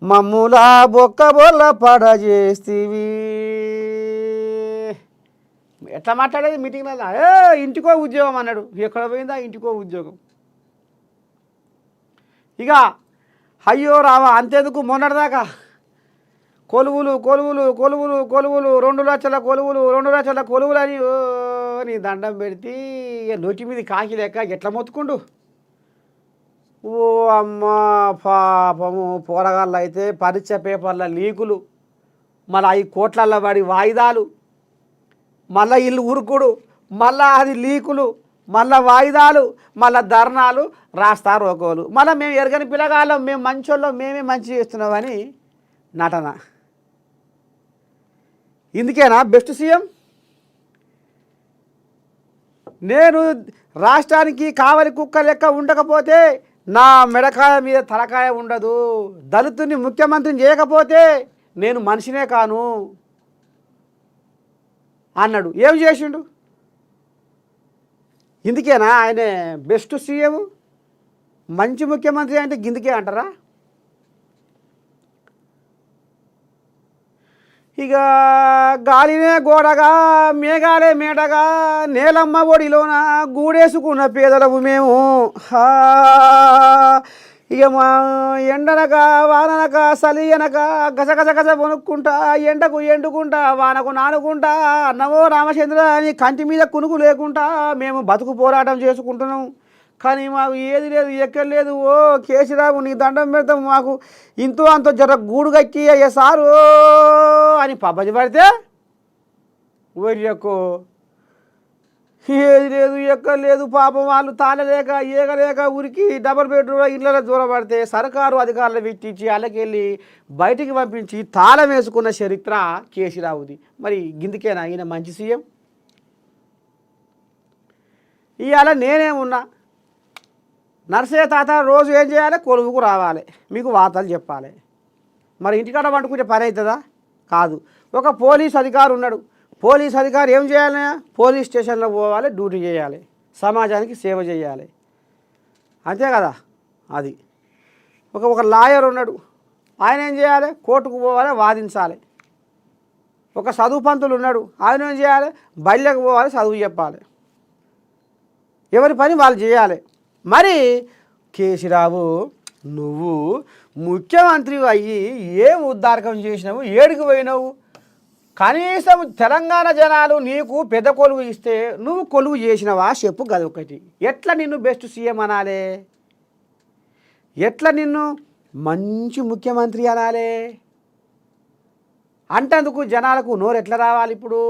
మమ్ములా బొల్ల పడజేస్తీవి. ఎట్లా మాట్లాడేది మీటింగ్లలో? ఇంటికో ఉద్యోగం అన్నాడు. ఎక్కడ పోయిందా ఇంటికో ఉద్యోగం? ఇక అయ్యో రావా అంతేందుకు మొన్నటిదాకా కొలువులు 2 లక్షల కొలువులు అని నీ దండం పెడితే నోటి మీద కాకి లేక ఎట్లా మొత్తుకుండు. ఓ అమ్మ పాపము పోరగాళ్ళు అయితే పరీక్ష పేపర్ల లీకులు, మళ్ళీ 5 కోట్లల్లో పడి వాయిదాలు, మళ్ళీ ఇల్లు ఉరుకుడు, మళ్ళీ అది లీకులు, మళ్ళీ వాయిదాలు, మళ్ళీ ధర్నాలు, రాస్తా రోకోలు, మళ్ళీ మేము ఎరగని పిల్లగాళ్ళం, మేము మంచోళ్ళం, మేమే మంచి చేస్తున్నామని నటన. ఇందుకేనా బెస్ట్ సీఎం? నేను రాష్ట్రానికి కావలి కుక్క లెక్క ఉండకపోతే నా మెడకాయ మీద తలకాయ ఉండదు, దళితుని ముఖ్యమంత్రిని చేయకపోతే నేను మనిషినే కాను అన్నాడు. ఏం చేసిండు? ఇందుకేనా ఆయన బెస్ట్ సీఎం? మంచి ముఖ్యమంత్రి అంటే గిందుకే అంటారా? ఇక గాలినే గోడగా మేఘాలే మేడగా నేలమ్మ ఒడిలోన గూడేసుకున్న పేదలము మేము. ఇక మా ఎండనక వాననక చలి అనక గజ వణుక్కుంటా, ఎండకు ఎండుకుంటా, వానకు నానుకుంటా, నమో రామచంద్ర అని కంటి మీద కునుకు లేకుండా మేము బతుకు పోరాటం చేసుకుంటున్నాం. కానీ మాకు ఏది లేదు, ఎక్కడ లేదు. ఓ కేసీరావు నీ దండం పెడతాం, మాకు ఇంతో అంత జర గూడు కట్టి అయ్యా సారు అని పబ్బది పడితే ఒరియకు ఏది లేదు, ఎక్కడ లేదు. పాపం వాళ్ళు తాళలేక ఏగలేక ఉరికి డబుల్ బెడ్రూమ్ ఇళ్ళలో దూరపడితే సర్కారు అధికారులు పెట్టించి వాళ్ళకెళ్ళి బయటికి పంపించి తాళం వేసుకున్న చరిత్ర కేసీరావుది. మరి గిందుకేనా ఈయన మంచి సీఎం? ఇవాళ నేనేమున్నా నర్సయ్య తాత రోజు ఏం చేయాలి? కొలువుకు రావాలి, మీకు వార్తలు చెప్పాలి. మరి ఇంటికాడ వండుకుంటే పని అవుతుందా? కాదు. ఒక పోలీస్ అధికారి ఉన్నాడు. పోలీస్ అధికారి ఏం చేయాలి? పోలీస్ స్టేషన్లో పోవాలి, డ్యూటీ చేయాలి, సమాజానికి సేవ చేయాలి, అంతే కదా. అది ఒక లాయర్ ఉన్నాడు. ఆయన ఏం చేయాలి? కోర్టుకు పోవాలి, వాదించాలి. ఒక చదువు పంతులు ఉన్నాడు. ఆయన ఏం చేయాలి? బళ్ళకు పోవాలి, చదువు చెప్పాలి. ఎవరి పని వాళ్ళు చేయాలి. మరి కేసీరావు నువ్వు ముఖ్యమంత్రి అయ్యి ఏం ఉద్దారకం చేసినావు? ఏడికి పోయినావు? కనీసం తెలంగాణ జనాలు నీకు పెద్ద కొలువు ఇస్తే నువ్వు కొలువు చేసినవా చెప్పు కదా ఒకటి. ఎట్లా నిన్ను బెస్ట్ సీఎం అనాలే? ఎట్లా నిన్ను మంచి ముఖ్యమంత్రి అనాలే? అంటేందుకు జనాలకు నోరు ఎట్లా రావాలి? ఇప్పుడు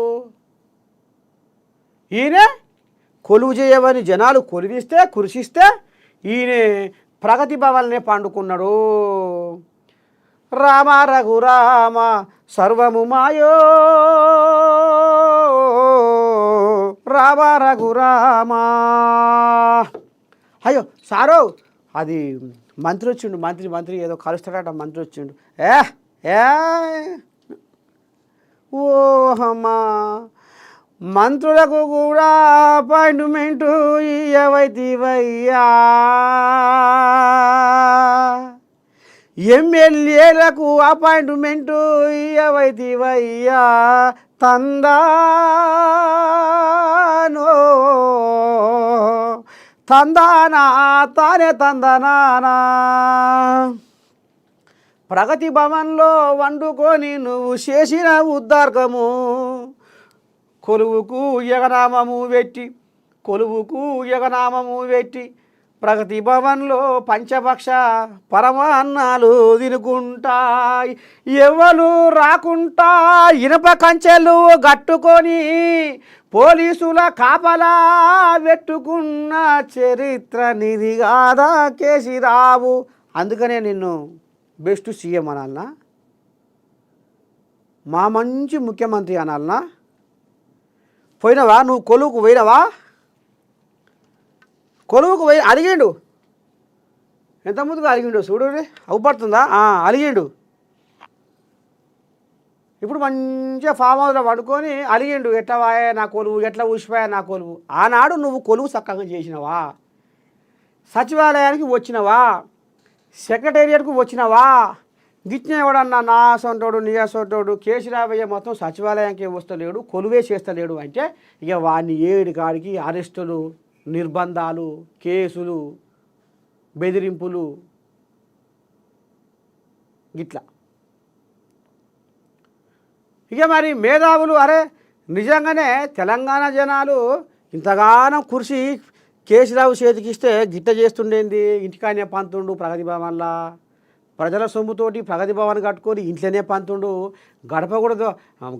ఈయనే కొలువు చేయవని జనాలు కొలివిస్తే కురిసిస్తే ఈయన ప్రగతి భవన్నే పండుకున్నాడు. రామ రఘురామ సర్వము మాయో, రామ రఘురామ. అయ్యో సారో, అది మంత్రి వచ్చిండు, మంత్రి ఏదో కలుస్తాడట, మంత్రి వచ్చిండు. ఏ ఓహమ్మా, మంత్రులకు కూడా అపాయింట్మెంటు ఇయ్యవైతివయ్యా, ఎమ్మెల్యేలకు అపాయింట్మెంటు ఇయ్యవైతివయ్యా, తందానో తందానా తానే తందనానా. ప్రగతి భవన్లో వండుకొని నువ్వు చేసిన ఉద్దార్కము, కొలువుకు ఎగనామము పెట్టి ప్రగతి భవన్లో పంచపక్ష పరమాన్నాలు తినుకుంటాయి. ఎవరు రాకుంటా ఇనుప కంచెలు గట్టుకొని పోలీసుల కాపలా పెట్టుకున్న చరిత్ర నిధి కాదా కేసీరావు? అందుకనే నిన్ను బెస్ట్ సీఎం అనాలనా? మా మంచి ముఖ్యమంత్రి అనాలనా? పోయినవా నువ్వు? కొలువుకు పోయినవా? కొలువుకు పోయి అడిగిండు, ఎంత ముందుగా అడిగిండు చూడు, అవుపడుతుందా? అడిగిండు. ఇప్పుడు మంచిగా ఫామ్ హౌస్లో పడుకొని అడిగిండు, ఎట్లా వాయా నా కొలువు, ఎట్లా ఊసిపోయా నా కొలువు. ఆనాడు నువ్వు కొలువు చక్కగా చేసినవా? సచివాలయానికి వచ్చినవా? సెక్రటేరియట్కు వచ్చినవా? గిట్నే ఎవడన్నా నా సొంటోడు నీ సొంటోడు కేసీరావయ్య మొత్తం సచివాలయానికి వస్తలేడు, కొలువే చేస్తలేడు అంటే ఇక వాడిని ఏడు కాడికి అరెస్టులు, నిర్బంధాలు, కేసులు, బెదిరింపులు గిట్లా. ఇక మరి మేధావులు అరే నిజంగానే తెలంగాణ జనాలు ఇంతగానో కుర్చీ కేసీరావు చేతికి ఇస్తే గిట్ట చేస్తుండేంది? ఇంటికానే పంతుండు ప్రగతి భవన్లా, ప్రజల సొమ్ముతోటి ప్రగతి భవన్ కట్టుకొని ఇంట్లోనే పంతుండు,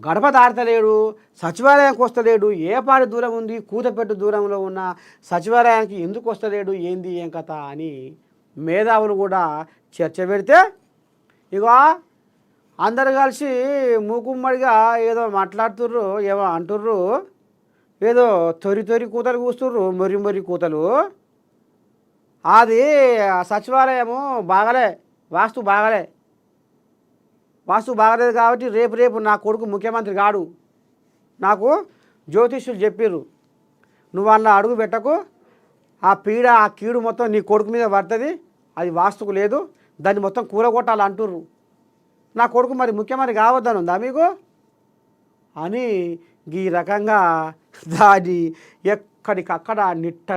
గడప దాటలేడు, సచివాలయానికి వస్తలేడు. ఏ పాడి దూరం ఉంది, కూతపెట్టు దూరంలో ఉన్న సచివాలయానికి ఎందుకు వస్తలేడు, ఏంది ఏం కథ అని మేధావులు కూడా చర్చ పెడితే ఇగో అందరు కలిసి మూకుమ్మడిగా ఏదో మాట్లాడుతుర్రు, ఏమో అంటుర్రు, ఏదో తొరి కూతలు కూస్తుర్రు, మొరి కూతలు. అది సచివాలయము బాగలే, వాస్తు బాగలేదు కాబట్టి రేపు నా కొడుకు ముఖ్యమంత్రి కాడు. నాకు జ్యోతిష్యులు చెప్పిర్రు, నువ్వు అన్న అడుగు పెట్టకు, ఆ కీడు మొత్తం నీ కొడుకు మీద పడుతుంది, అది వాస్తుకు లేదు, దాన్ని మొత్తం కూలగొట్టాలి అంటుర్రు. నా కొడుకు మరి ముఖ్యమంత్రి కావద్దని ఉందా మీకు అని ఈ రకంగా దాన్ని ఎక్కడికక్కడ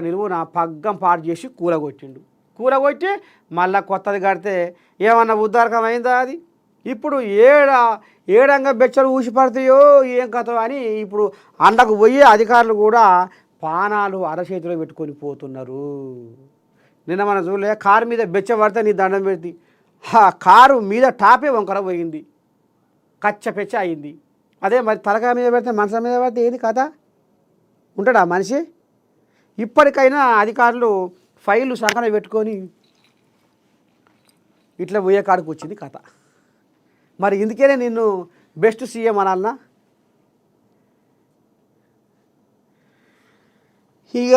నిలువున పగ్గం పాడు చేసి కూలగొట్టి మళ్ళీ కొత్తది కడితే ఏమన్నా ఉద్దారకం అయిందా? అది ఇప్పుడు ఏడంగా బెచ్చలు ఊసిపడతాయో ఏం కథ అని ఇప్పుడు అండకు పోయి అధికారులు కూడా పానాలు అరచేతిలో పెట్టుకొని పోతున్నారు. నిన్న మనం చూడలే, కారు మీద బెచ్చ పడితే నీ దండం పెడితే ఆ కారు మీద టాపే వంకర పోయింది, కచ్చపెచ్చ అయింది. అదే మరి తలకాయ మీద పెడితే మనసు మీద పడితే ఏది కథ? ఉంటాడా మనిషి? ఇప్పటికైనా అధికారులు ఫైళ్ళు సంకన పెట్టుకొని ఇట్లా పోయే కాడికి వచ్చింది కథ. మరి ఇందుకేనే నిన్ను బెస్ట్ సీఎం అనాలనా? ఇక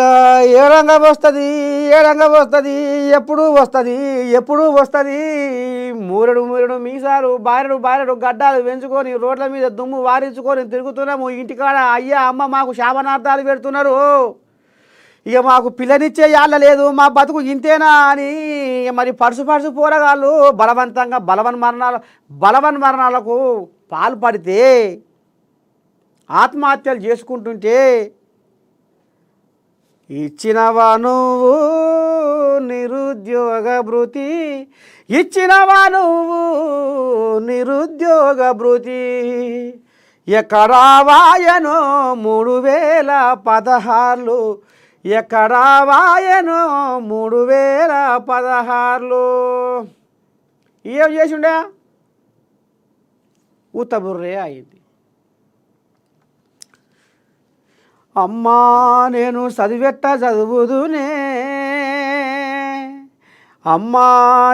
ఏ రంగం వస్తుంది, ఏ రంగం వస్తుంది, ఎప్పుడు వస్తుంది. మూరెడు మీసాలు బారెడు గడ్డాలు పెంచుకొని రోడ్ల మీద దుమ్ము వారించుకొని తిరుగుతున్నాము. ఇంటికాడ అయ్యా అమ్మ మాకు శాపనార్థాలు పెడుతున్నారు. ఇక మాకు పిల్లనిచ్చే యాళ్ళ లేదు, మా బతుకు ఇంతేనా అని మరి పరుసు పోరగాళ్ళు బలవంతంగా బలవన్ మరణాలకు పాల్పడితే ఆత్మహత్యలు చేసుకుంటుంటే ఇచ్చినవా నువ్వు నిరుద్యోగ భృతి, ఇచ్చినవా నువ్వు నిరుద్యోగ భృతి, ఎక్కడా వాయనో 3016, ఎక్కడా వాయనో 3016. ఏం చేసిండే ఉత్తబుర్రే అయింది. అమ్మా నేను చదువుదునే, అమ్మా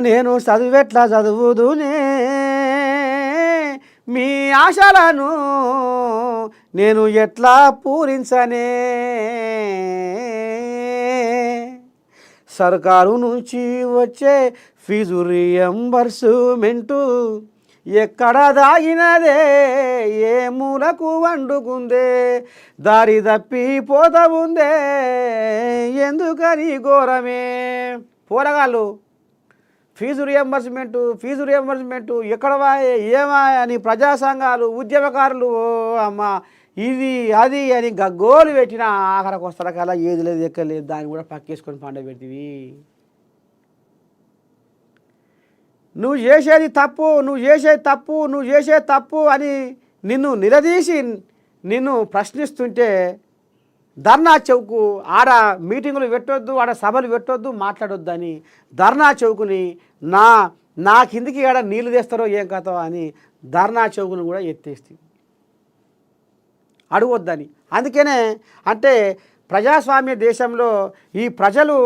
నేను చదువుదునే, మీ ఆశలను నేను ఎట్లా పూరించనే, సర్కారు నుంచి వచ్చే ఫీజు రియంబర్స్మెంటు ఎక్కడ దాగినదే, ఏ మూలకు వండుకుందే, దారి తప్పిపోతా ఉందే, ఎందుకని ఘోరమే. పోరగాళ్ళు ఫీజు రియంబర్స్మెంటు ఎక్కడ వాయే ఏమాయ అని ప్రజా సంఘాలు ఉద్యమకారులు అమ్మ ఇది అది అని గగ్గోలు పెట్టిన ఆఖరికి వస్తారు కదా, ఏది లేదు ఎక్కలేదు, దాన్ని కూడా పక్కేసుకొని పండుగ పెడతీవి. నువ్వు చేసేది తప్పు అని నిన్ను నిలదీసి నిన్ను ప్రశ్నిస్తుంటే ధర్నా చౌకు ఆడ మీటింగులు పెట్టొద్దు, ఆడ సభలు పెట్టొద్దు, మాట్లాడొద్దు అని ధర్నా చౌకుని నా కిందికి ఆడ నీళ్ళు తెస్తారో ఏం కథో అని ధర్నా చౌకుని కూడా ఎత్తేస్తుంది అడగొద్దని. అందుకనే అంటే ప్రజాస్వామ్య దేశంలో ఈ ప్రజలు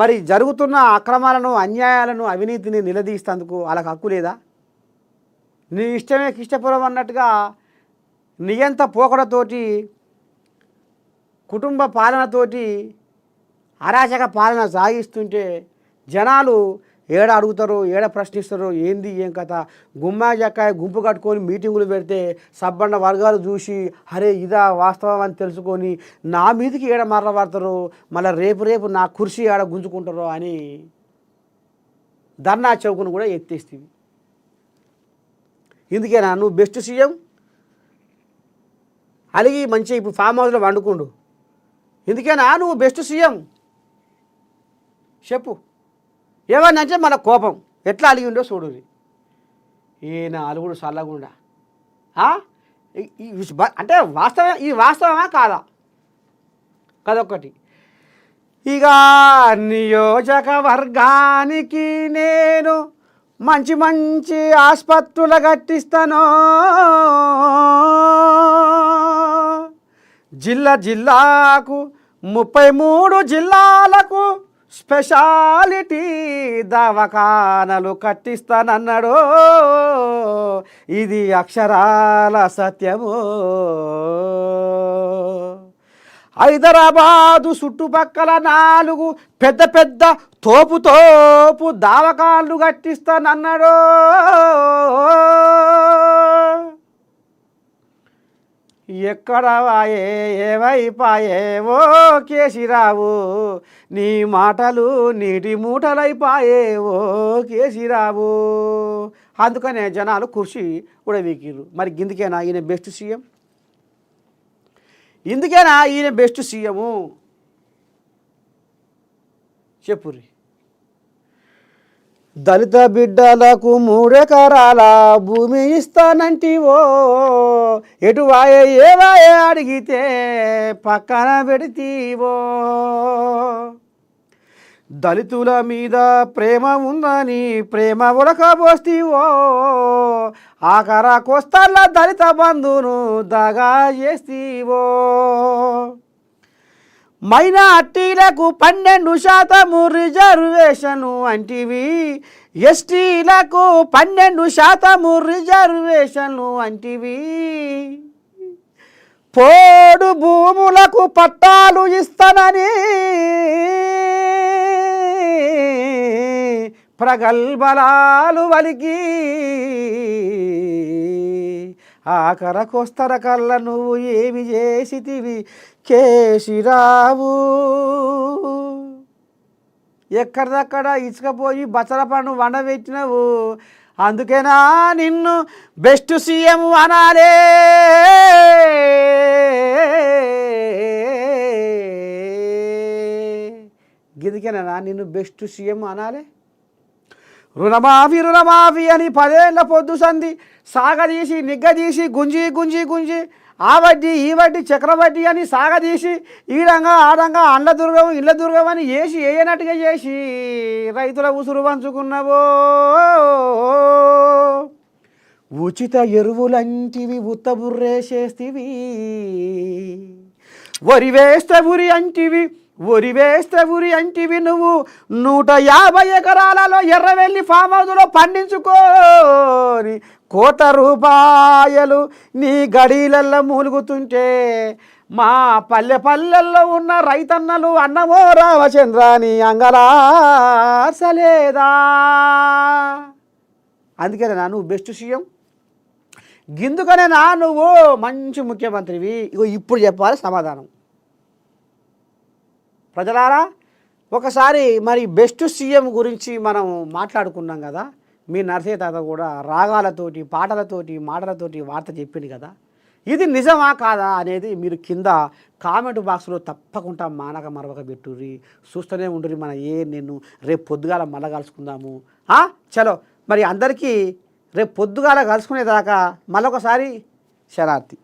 మరి జరుగుతున్న అక్రమాలను, అన్యాయాలను, అవినీతిని నిలదీస్తేందుకు వాళ్ళకి హక్కు లేదా? నీ ఇష్టమే కిష్టపురం అన్నట్టుగా నియంత పోకడతోటి, కుటుంబ పాలనతోటి అరాచక పాలన సాగిస్తుంటే జనాలు ఏడ అడుగుతారో, ఏడ ప్రశ్నిస్తారో, ఏంది ఏం కథ, గుమ్మా జక్కాయ గుంపు కట్టుకొని మీటింగులు పెడితే సబ్బండ వర్గాలు చూసి అరే ఇదా వాస్తవం అని తెలుసుకొని నా మీదకి ఏడ మరలబడతారో, మళ్ళీ రేపు నా కుర్చీ ఆడ గుంజుకుంటారో అని ధర్నా చౌకును కూడా ఎత్తేస్తుంది. ఇందుకేనా నువ్వు బెస్ట్ సీఎం? అలిగి మంచిగా ఇప్పుడు ఫామ్ హౌస్లో వండుకుండు, ఇందుకేనా నువ్వు బెస్ట్ సీఎం? చెప్పు. ఏమన్నంటే మన కోపం ఎట్లా అలిగి ఉండో చూడుది. ఈయన అలుగుడు చల్లగుండా అంటే వాస్తవమా కాదా? కదొక్కటి. ఇక నియోజకవర్గానికి నేను మంచి ఆసుపత్రులు కట్టిస్తాను, జిల్లాకు 33 జిల్లాలకు స్పెషాలిటీ దవాఖానలు కట్టిస్తానన్నాడు. ఇది అక్షరాల సత్యము. హైదరాబాదు చుట్టుపక్కల 4 పెద్ద తోపు దవాఖానలు కట్టిస్తానన్నాడు. ఎక్కడ వాయే ఏమైపాయే ఓ కేసీరావు, నీ మాటలు నీటి మూటలైపాయే ఓ కేసీరావు. అందుకనే జనాలు కుర్చీ ఉడవీకిరు. మరి ఇందుకేనా ఈయన బెస్ట్ సీఎం? ఇందుకేనా ఈయన బెస్ట్ సీఎము? చెప్పుర్రి. దళిత బిడ్డలకు 3 ఎకరాల భూమి ఇస్తానంటివో, ఎటు వాయే ఏవాయే అడిగితే పక్కన పెడితీవో, దళితుల మీద ప్రేమ ఉందని ప్రేమ ఉడకబోస్తీవో, ఆఖరాకొస్తల్ల దళిత బంధును దగా చేస్తీవో, మైనార్టీలకు 12% రిజర్వేషను అంటివి, ఎస్టీలకు 12% రిజర్వేషన్లు అంటివి, పోడు భూములకు పట్టాలు ఇస్తానని ప్రగల్భలాలు వలికి ఆఖరకొస్తర కల్ల నువ్వు ఏమి చేసితివి కేశిరావు. ఎక్కడిదక్కడ ఇసుకపోయి బచ్చల పండు వండబెట్టినవు, అందుకేనా నిన్ను బెస్ట్ సీఎం అనాలే. గిదికేనా నిన్ను బెస్ట్ సీఎం అనాలే. రుణమాఫీ రుణమాఫీ అని 10 ఏళ్ల పొద్దు సంధి సాగదీసి నిగ్గదీసి గుంజి గుంజి గుంజి ఆ వడ్డీ ఈ వడ్డీ చక్రవడ్డీ అని సాగదీసి ఈడంగా ఆడంగా అండ్ల దుర్గం ఇళ్ళ దుర్గం అని వేసి వేయనట్టుగా చేసి రైతుల ఉసురు పంచుకున్నవో. ఉచిత ఎరువులంటివి ఉత్తబుర్రేసేస్తివి, వరి వేస్తే ఉరి అంటివి నువ్వు 150 ఎకరాలలో ఎర్రవెల్లి ఫామ్ హౌస్లో పండించుకోని ₹1,00,00,000 నీ గడీలల్లో మూలుగుతుంటే మా పల్లెల్లో ఉన్న రైతన్నలు అన్నమో రామచంద్రాని అంగలాసలేదా. అందుకేనా నువ్వు బెస్ట్ సీఎం, గిందుకనేనా నువ్వు మంచి ముఖ్యమంత్రివి. ఇగో ఇప్పుడు చెప్పాలి సమాధానం. ప్రజలారా, ఒకసారి మరి బెస్ట్ సీఎం గురించి మనం మాట్లాడుకున్నాం కదా. మీ నర్సయ్య తాత కూడా రాగాలతోటి పాటలతోటి మాటలతోటి వార్త చెప్పింది కదా. ఇది నిజమా కాదా అనేది మీరు కింద కామెంట్ బాక్స్లో తప్పకుండా మానక మరవక పెట్టుర్రి. చూస్తూనే ఉండుర్రి. నేను రేపు పొద్దుగాల మళ్ళా కలుసుకుందాము. చలో మరి అందరికీ రేపు పొద్దుగాల కలుసుకునేదాకా మళ్ళొకసారి శరార్థి.